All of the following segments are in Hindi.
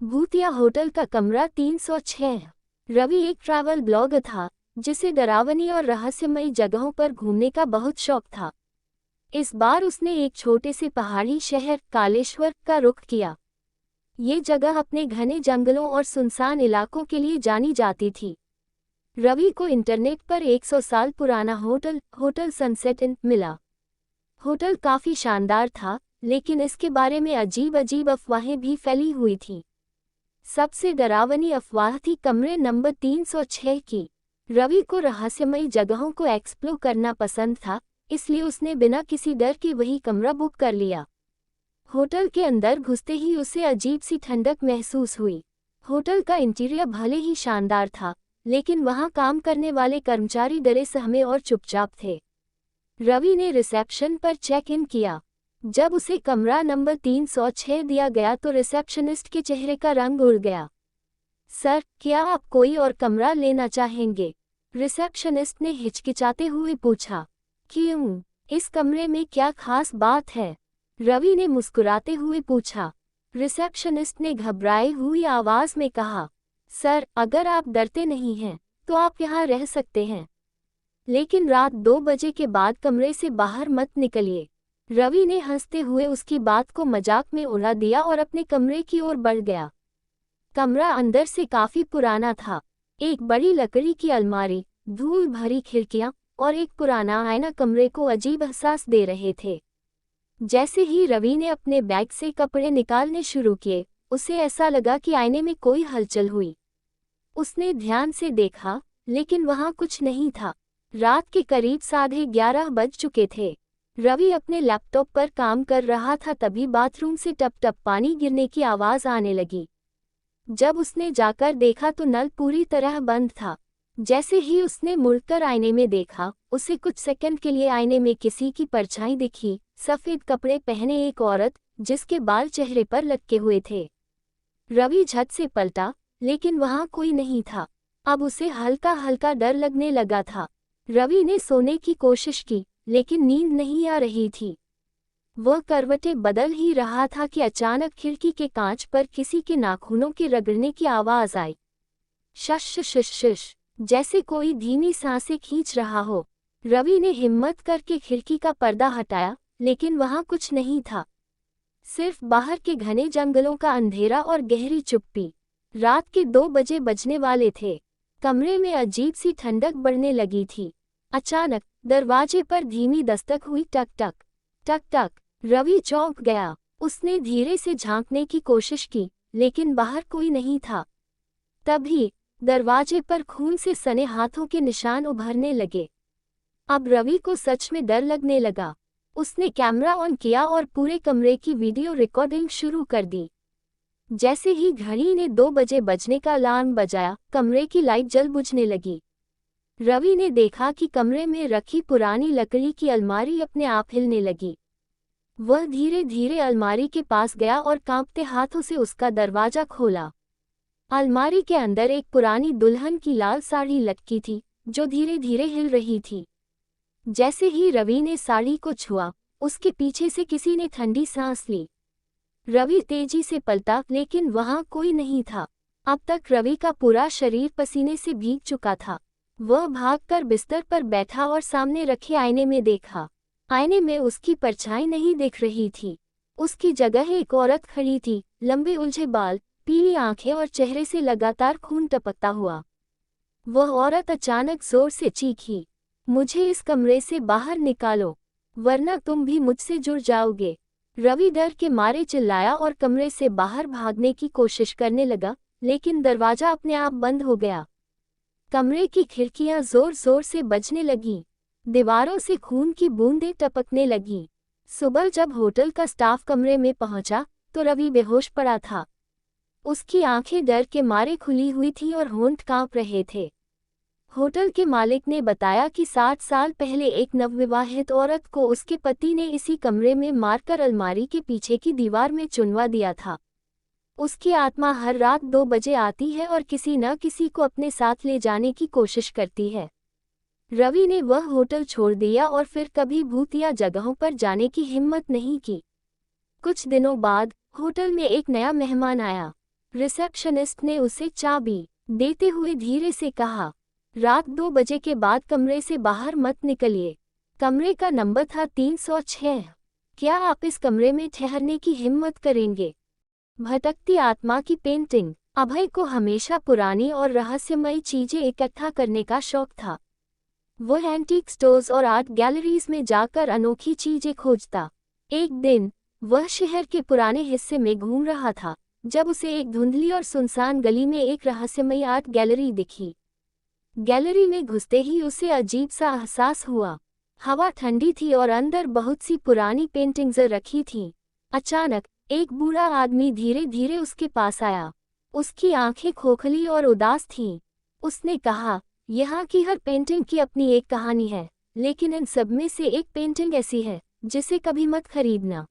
भूतिया होटल का कमरा 306। रवि एक ट्रैवल ब्लॉगर था जिसे डरावनी और रहस्यमयी जगहों पर घूमने का बहुत शौक था। इस बार उसने एक छोटे से पहाड़ी शहर कालेश्वर का रुख किया। ये जगह अपने घने जंगलों और सुनसान इलाकों के लिए जानी जाती थी। रवि को इंटरनेट पर 100 साल पुराना होटल सनसेट इन मिला। होटल काफी शानदार था, लेकिन इसके बारे में अजीब अजीब अफवाहें भी फैली हुई थीं। सबसे डरावनी अफवाह थी कमरे नंबर 306 की। रवि को रहस्यमयी जगहों को एक्सप्लोर करना पसंद था, इसलिए उसने बिना किसी डर के वही कमरा बुक कर लिया। होटल के अंदर घुसते ही उसे अजीब सी ठंडक महसूस हुई। होटल का इंटीरियर भले ही शानदार था, लेकिन वहां काम करने वाले कर्मचारी डरे सहमे और चुपचाप थे। रवि ने रिसेप्शन पर चेक इन किया। जब उसे कमरा नंबर 306 दिया गया तो रिसेप्शनिस्ट के चेहरे का रंग उड़ गया। सर, क्या आप कोई और कमरा लेना चाहेंगे? रिसेप्शनिस्ट ने हिचकिचाते हुए पूछा। क्यों? इस कमरे में क्या खास बात है? रवि ने मुस्कुराते हुए पूछा। रिसेप्शनिस्ट ने घबराई हुई आवाज में कहा, सर, अगर आप डरते नहीं हैं तो आप यहाँ रह सकते हैं, लेकिन रात 2 बजे के बाद कमरे से बाहर मत निकलिए। रवि ने हंसते हुए उसकी बात को मजाक में उड़ा दिया और अपने कमरे की ओर बढ़ गया। कमरा अंदर से काफी पुराना था। एक बड़ी लकड़ी की अलमारी, धूल भरी खिड़कियां और एक पुराना आईना कमरे को अजीब एहसास दे रहे थे। जैसे ही रवि ने अपने बैग से कपड़े निकालने शुरू किए, उसे ऐसा लगा कि आईने में कोई हलचल हुई। उसने ध्यान से देखा, लेकिन वहां कुछ नहीं था। रात के करीब 11:30 बज चुके थे। रवि अपने लैपटॉप पर काम कर रहा था, तभी बाथरूम से टप टप पानी गिरने की आवाज आने लगी। जब उसने जाकर देखा तो नल पूरी तरह बंद था। जैसे ही उसने मुड़कर आईने में देखा, उसे कुछ सेकंड के लिए आईने में किसी की परछाई दिखी। सफेद कपड़े पहने एक औरत, जिसके बाल चेहरे पर लटके हुए थे। रवि झट से पलटा, लेकिन वहां कोई नहीं था। अब उसे हल्का हल्का डर लगने लगा था। रवि ने सोने की कोशिश की, लेकिन नींद नहीं आ रही थी। वह करवटें बदल ही रहा था कि अचानक खिड़की के कांच पर किसी के नाखूनों के रगड़ने की आवाज आई। शश शश शश, जैसे कोई धीमी सांसें खींच रहा हो। रवि ने हिम्मत करके खिड़की का पर्दा हटाया, लेकिन वहां कुछ नहीं था। सिर्फ बाहर के घने जंगलों का अंधेरा और गहरी चुप्पी। रात के 2 बजे बजने वाले थे। कमरे में अजीब सी ठंडक बढ़ने लगी थी। अचानक दरवाजे पर धीमी दस्तक हुई। टक टक टक टक। रवि चौंक गया। उसने धीरे से झांकने की कोशिश की, लेकिन बाहर कोई नहीं था। तभी दरवाजे पर खून से सने हाथों के निशान उभरने लगे। अब रवि को सच में डर लगने लगा। उसने कैमरा ऑन किया और पूरे कमरे की वीडियो रिकॉर्डिंग शुरू कर दी। जैसे ही घड़ी ने 2 बजे बजने का अलार्म बजाया, कमरे की लाइट जल बुझने लगी। रवि ने देखा कि कमरे में रखी पुरानी लकड़ी की अलमारी अपने आप हिलने लगी। वह धीरे धीरे अलमारी के पास गया और कांपते हाथों से उसका दरवाजा खोला। अलमारी के अंदर एक पुरानी दुल्हन की लाल साड़ी लटकी थी, जो धीरे धीरे हिल रही थी। जैसे ही रवि ने साड़ी को छुआ, उसके पीछे से किसी ने ठंडी सांस ली। रवि तेजी से पलटा, लेकिन वहां कोई नहीं था। अब तक रवि का पूरा शरीर पसीने से भीग चुका था। वह भागकर बिस्तर पर बैठा और सामने रखे आईने में देखा। आईने में उसकी परछाई नहीं दिख रही थी। उसकी जगह एक औरत खड़ी थी, लंबे उलझे बाल, पीली आंखें और चेहरे से लगातार खून टपकता हुआ। वह औरत अचानक जोर से चीखी, मुझे इस कमरे से बाहर निकालो, वरना तुम भी मुझसे जुड़ जाओगे। रवि डर के मारे चिल्लाया और कमरे से बाहर भागने की कोशिश करने लगा, लेकिन दरवाजा अपने आप बंद हो गया। कमरे की खिड़कियां जोर जोर से बजने लगीं। दीवारों से खून की बूंदें टपकने लगीं। सुबह जब होटल का स्टाफ कमरे में पहुंचा, तो रवि बेहोश पड़ा था। उसकी आंखें डर के मारे खुली हुई थीं और होंठ कांप रहे थे। होटल के मालिक ने बताया कि 60 साल पहले एक नवविवाहित औरत को उसके पति ने इसी कमरे में मारकर अलमारी के पीछे की दीवार में चुनवा दिया था। उसकी आत्मा हर रात 2 बजे आती है और किसी न किसी को अपने साथ ले जाने की कोशिश करती है। रवि ने वह होटल छोड़ दिया और फिर कभी भूतिया जगहों पर जाने की हिम्मत नहीं की। कुछ दिनों बाद होटल में एक नया मेहमान आया। रिसेप्शनिस्ट ने उसे चाबी देते हुए धीरे से कहा, रात 2 बजे के बाद कमरे से बाहर मत निकलिए। कमरे का नंबर था 306। क्या आप इस कमरे में ठहरने की हिम्मत करेंगे? भटकती आत्मा की पेंटिंग। अभय को हमेशा पुरानी और रहस्यमयी चीजें इकट्ठा करने का शौक था। वो एंटीक स्टोर्स और आर्ट गैलरीज में जाकर अनोखी चीजें खोजता। एक दिन वह शहर के पुराने हिस्से में घूम रहा था जब उसे एक धुंधली और सुनसान गली में एक रहस्यमयी आर्ट गैलरी दिखी। गैलरी में घुसते ही उसे अजीब सा एहसास हुआ। हवा ठंडी थी और अंदर बहुत सी पुरानी पेंटिंग्स रखी थीं। अचानक एक बूढ़ा आदमी धीरे धीरे उसके पास आया। उसकी आंखें खोखली और उदास थीं। उसने कहा, यहाँ की हर पेंटिंग की अपनी एक कहानी है, लेकिन इन सब में से एक पेंटिंग ऐसी है जिसे कभी मत खरीदना।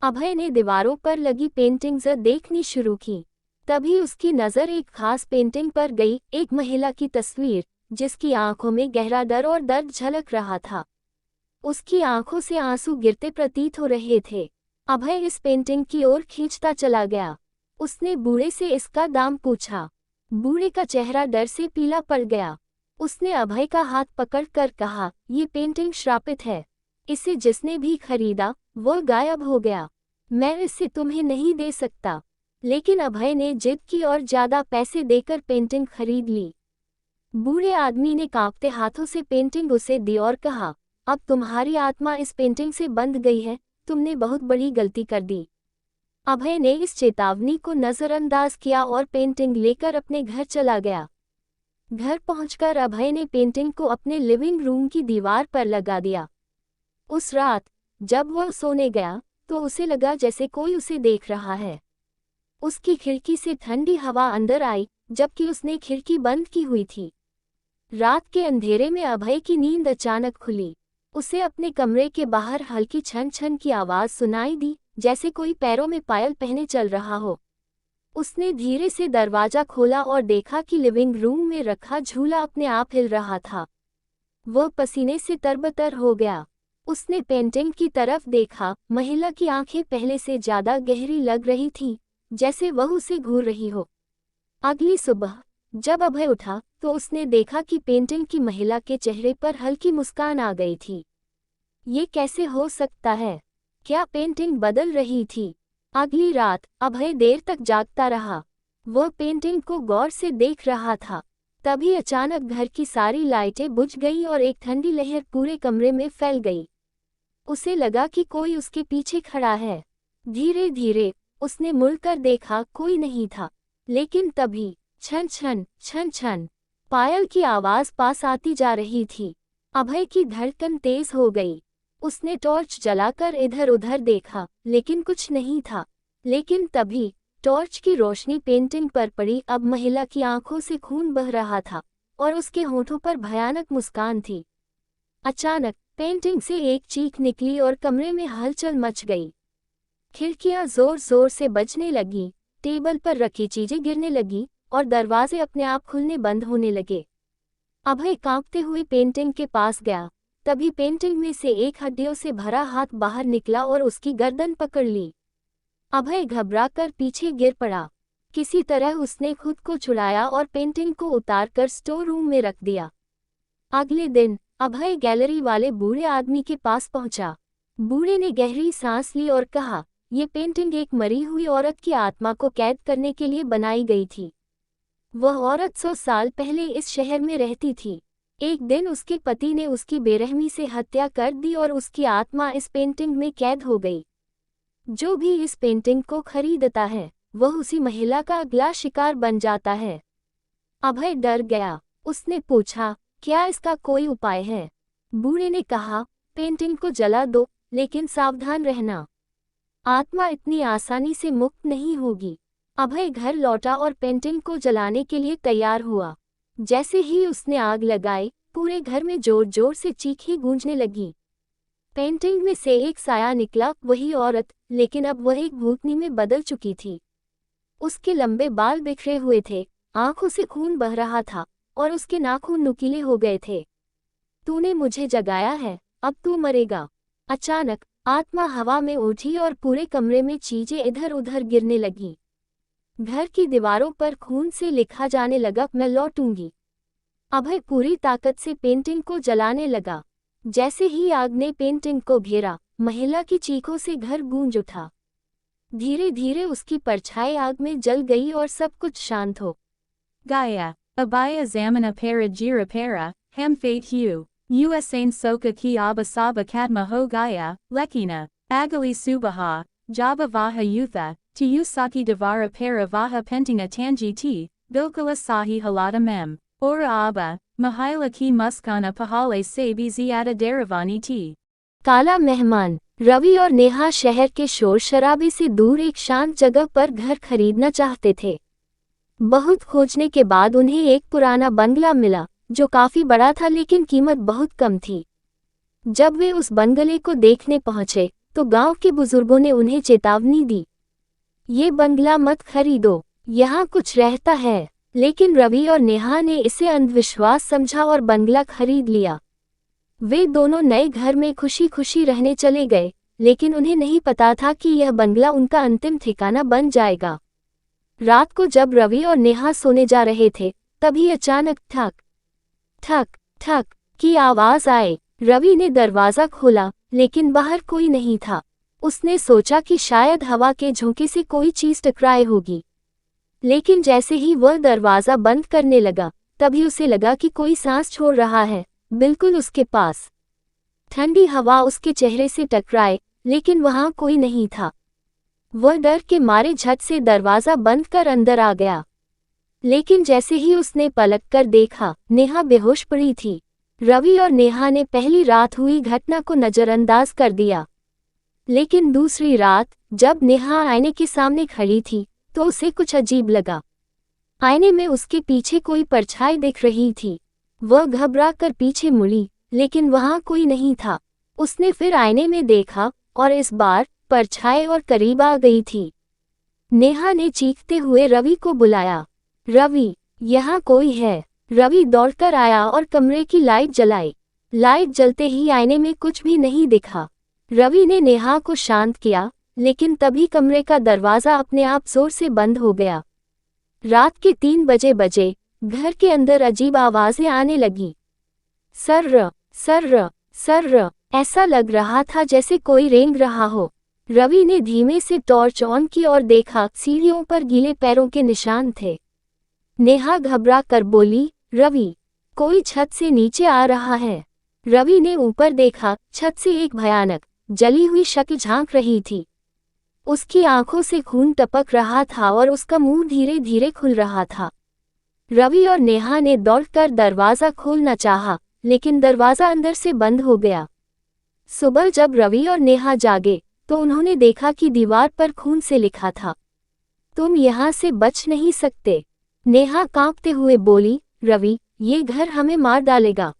अभय ने दीवारों पर लगी पेंटिंग्स देखनी शुरू की। तभी उसकी नज़र एक खास पेंटिंग पर गई, एक महिला की तस्वीर जिसकी आंखों में गहरा डर और दर्द झलक रहा था। उसकी आंखों से आंसू गिरते प्रतीत हो रहे थे। अभय इस पेंटिंग की ओर खींचता चला गया। उसने बूढ़े से इसका दाम पूछा। बूढ़े का चेहरा डर से पीला पड़ गया। उसने अभय का हाथ पकड़कर कहा, ये पेंटिंग श्रापित है। इसे जिसने भी खरीदा वो गायब हो गया। मैं इसे तुम्हें नहीं दे सकता। लेकिन अभय ने जिद की और ज्यादा पैसे देकर पेंटिंग खरीद ली। बूढ़े आदमी ने कांपते हाथों से पेंटिंग उसे दी और कहा, अब तुम्हारी आत्मा इस पेंटिंग से बंध गई है, तुमने बहुत बड़ी गलती कर दी। अभय ने इस चेतावनी को नज़रअंदाज किया और पेंटिंग लेकर अपने घर चला गया। घर पहुंचकर अभय ने पेंटिंग को अपने लिविंग रूम की दीवार पर लगा दिया। उस रात जब वह सोने गया तो उसे लगा जैसे कोई उसे देख रहा है। उसकी खिड़की से ठंडी हवा अंदर आई जबकि उसने खिड़की बंद की हुई थी। रात के अंधेरे में अभय की नींद अचानक खुली। उसे अपने कमरे के बाहर हल्की छन छन की आवाज़ सुनाई दी, जैसे कोई पैरों में पायल पहने चल रहा हो। उसने धीरे से दरवाज़ा खोला और देखा कि लिविंग रूम में रखा झूला अपने आप हिल रहा था। वह पसीने से तरबतर हो गया। उसने पेंटिंग की तरफ देखा। महिला की आंखें पहले से ज्यादा गहरी लग रही थीं, जैसे वह उसे घूर रही हो। अगली सुबह जब अभय उठा तो उसने देखा कि पेंटिंग की महिला के चेहरे पर हल्की मुस्कान आ गई थी। ये कैसे हो सकता है? क्या पेंटिंग बदल रही थी? अगली रात अभय देर तक जागता रहा। वह पेंटिंग को गौर से देख रहा था। तभी अचानक घर की सारी लाइटें बुझ गईं और एक ठंडी लहर पूरे कमरे में फैल गई। उसे लगा कि कोई उसके पीछे खड़ा है। धीरे धीरे उसने मुड़कर देखा, कोई नहीं था। लेकिन तभी छन छन छन छन पायल की आवाज पास आती जा रही थी। अभय की धड़कन तेज हो गई। उसने टॉर्च जलाकर इधर उधर देखा, लेकिन कुछ नहीं था। लेकिन तभी टॉर्च की रोशनी पेंटिंग पर पड़ी। अब महिला की आंखों से खून बह रहा था और उसके होठों पर भयानक मुस्कान थी। अचानक पेंटिंग से एक चीख निकली और कमरे में हलचल मच गई। खिड़कियां जोर जोर से बजने लगी, टेबल पर रखी चीजें गिरने लगी और दरवाजे अपने आप खुलने बंद होने लगे। अभय कांपते हुए पेंटिंग के पास गया। तभी पेंटिंग में से एक हड्डियों से भरा हाथ बाहर निकला और उसकी गर्दन पकड़ ली। अभय घबराकर पीछे गिर पड़ा। किसी तरह उसने खुद को छुड़ाया और पेंटिंग को उतारकर स्टोर रूम में रख दिया। अगले दिन अभय गैलरी वाले बूढ़े आदमी के पास पहुंचा। बूढ़े ने गहरी सांस ली और कहा, ये पेंटिंग एक मरी हुई औरत की आत्मा को कैद करने के लिए बनाई गई थी। वह औरत 100 साल पहले इस शहर में रहती थी। एक दिन उसके पति ने उसकी बेरहमी से हत्या कर दी और उसकी आत्मा इस पेंटिंग में कैद हो गई। जो भी इस पेंटिंग को खरीदता है वह उसी महिला का अगला शिकार बन जाता है। अभय डर गया। उसने पूछा, क्या इसका कोई उपाय है? बूढ़े ने कहा, पेंटिंग को जला दो, लेकिन सावधान रहना। आत्मा इतनी आसानी से मुक्त नहीं होगी। अभय घर लौटा और पेंटिंग को जलाने के लिए तैयार हुआ। जैसे ही उसने आग लगाई, पूरे घर में जोर जोर से चीखें गूंजने लगी। पेंटिंग में से एक साया निकला, वही औरत, लेकिन अब वह एक भूतनी में बदल चुकी थी। उसके लंबे बाल बिखरे हुए थे, आंखों से खून बह रहा था और उसके नाखून नुकीले हो गए थे। तूने मुझे जगाया है, अब तू मरेगा। अचानक आत्मा हवा में उठी और पूरे कमरे में चीजें इधर उधर गिरने लगीं। घर की दीवारों पर खून से लिखा जाने लगा, मैं लौटूंगी। अभय पूरी ताकत से पेंटिंग को जलाने लगा। जैसे ही आग ने पेंटिंग को घेरा, महिला की चीखों से घर गूंज उठा। धीरे धीरे उसकी परछाई आग में जल गई और सब कुछ शांत हो Gaia, Abaya Zamana para Gira para, Ham Fate Hu, Usain Soka Ki Abasaba Kadma Ho Gaia, Lekina, Agali Subaha, Jaba Vaha Yutha, Tiyusaki Devara para Vaha Pentinga Tangi T, Bilkala Sahi Halata Mem, Ora Abba, Mahila Ki Muskana Pahale Sabi Ziada Daravani T. काला मेहमान। रवि और नेहा शहर के शोर शराबे से दूर एक शांत जगह पर घर खरीदना चाहते थे। बहुत खोजने के बाद उन्हें एक पुराना बंगला मिला, जो काफी बड़ा था लेकिन कीमत बहुत कम थी। जब वे उस बंगले को देखने पहुंचे, तो गांव के बुजुर्गों ने उन्हें चेतावनी दी, ये बंगला मत खरीदो, यहाँ कुछ रहता है। लेकिन रवि और नेहा ने इसे अंधविश्वास समझा और बंगला खरीद लिया। वे दोनों नए घर में खुशी खुशी रहने चले गए, लेकिन उन्हें नहीं पता था कि यह बंगला उनका अंतिम ठिकाना बन जाएगा। रात को जब रवि और नेहा सोने जा रहे थे, तभी अचानक ठक ठक ठक की आवाज आई। रवि ने दरवाजा खोला, लेकिन बाहर कोई नहीं था। उसने सोचा कि शायद हवा के झोंके से कोई चीज टकराए होगी। लेकिन जैसे ही वह दरवाजा बंद करने लगा, तभी उसे लगा कि कोई सांस छोड़ रहा है, बिल्कुल उसके पास। ठंडी हवा उसके चेहरे से टकराए, लेकिन वहां कोई नहीं था। वह डर के मारे झट से दरवाजा बंद कर अंदर आ गया। लेकिन जैसे ही उसने पलट कर देखा, नेहा बेहोश पड़ी थी। रवि और नेहा ने पहली रात हुई घटना को नजरअंदाज कर दिया। लेकिन दूसरी रात, जब नेहा आईने के सामने खड़ी थी, तो उसे कुछ अजीब लगा। आईने में उसके पीछे कोई परछाई दिख रही थी। वह घबरा कर पीछे मुड़ी, लेकिन वहां कोई नहीं था। उसने फिर आईने में देखा, और इस बार परछाई और करीब आ गई थी। नेहा ने चीखते हुए रवि को बुलाया, रवि, यहाँ कोई है। रवि दौड़कर आया और कमरे की लाइट जलाई। लाइट जलते ही आईने में कुछ भी नहीं दिखा। रवि ने नेहा को शांत किया, लेकिन तभी कमरे का दरवाजा अपने आप जोर से बंद हो गया। रात के 3 बजे घर के अंदर अजीब आवाजें आने लगी। सर्र सर्र सर्र, ऐसा लग रहा था जैसे कोई रेंग रहा हो। रवि ने धीमे से टॉर्च ऑन की और देखा, सीढ़ियों पर गीले पैरों के निशान थे। नेहा घबरा कर बोली, रवि, कोई छत से नीचे आ रहा है। रवि ने ऊपर देखा, छत से एक भयानक जली हुई शक्ल झांक रही थी। उसकी आंखों से खून टपक रहा था और उसका मुंह धीरे धीरे खुल रहा था। रवि और नेहा ने दौड़कर दरवाजा खोलना चाहा, लेकिन दरवाजा अंदर से बंद हो गया। सुबह जब रवि और नेहा जागे, तो उन्होंने देखा कि दीवार पर खून से लिखा था, तुम यहाँ से बच नहीं सकते। नेहा कांपते हुए बोली, रवि, ये घर हमें मार डालेगा।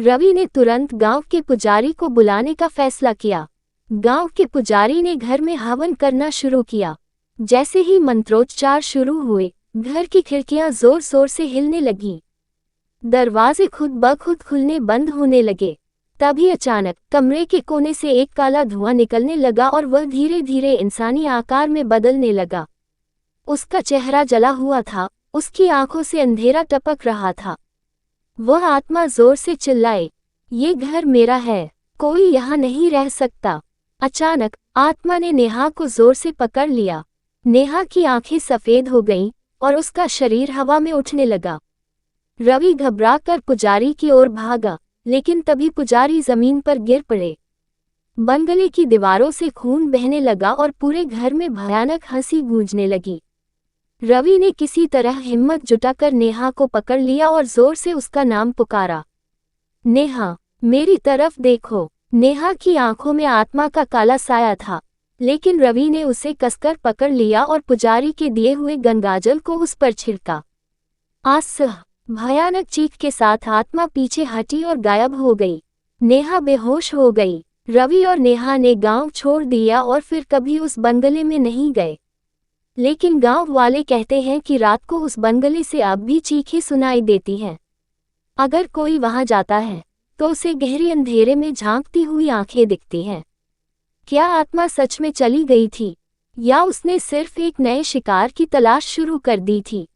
रवि ने तुरंत गांव के पुजारी को बुलाने का फैसला किया। गांव के पुजारी ने घर में हवन करना शुरू किया। जैसे ही मंत्रोच्चार शुरू हुए, घर की खिड़कियां जोर जोर से हिलने लगीं। दरवाजे खुद ब खुद खुलने बंद होने लगे। तभी अचानक कमरे के कोने से एक काला धुआं निकलने लगा और वह धीरे धीरे इंसानी आकार में बदलने लगा। उसका चेहरा जला हुआ था, उसकी आंखों से अंधेरा टपक रहा था। वह आत्मा जोर से चिल्लाए, ये घर मेरा है, कोई यहाँ नहीं रह सकता। अचानक आत्मा ने नेहा को जोर से पकड़ लिया। नेहा की आंखें सफेद हो गईं और उसका शरीर हवा में उठने लगा। रवि घबराकर पुजारी की ओर भागा, लेकिन तभी पुजारी जमीन पर गिर पड़े। बंगले की दीवारों से खून बहने लगा और पूरे घर में भयानक हंसी गूंजने लगी। रवि ने किसी तरह हिम्मत जुटाकर नेहा को पकड़ लिया और जोर से उसका नाम पुकारा, नेहा, मेरी तरफ देखो। नेहा की आंखों में आत्मा का काला साया था, लेकिन रवि ने उसे कसकर पकड़ लिया और पुजारी के दिए हुए गंगाजल को उस पर छिड़का। आसह, भयानक चीख के साथ आत्मा पीछे हटी और गायब हो गई। नेहा बेहोश हो गई। रवि और नेहा ने गांव छोड़ दिया और फिर कभी उस बंगले में नहीं गए। लेकिन गांव वाले कहते हैं कि रात को उस बंगले से अब भी चीखें सुनाई देती हैं। अगर कोई वहां जाता है, तो उसे गहरे अंधेरे में झांकती हुई आंखें दिखती हैं। क्या आत्मा सच में चली गई थी, या उसने सिर्फ एक नए शिकार की तलाश शुरू कर दी थी।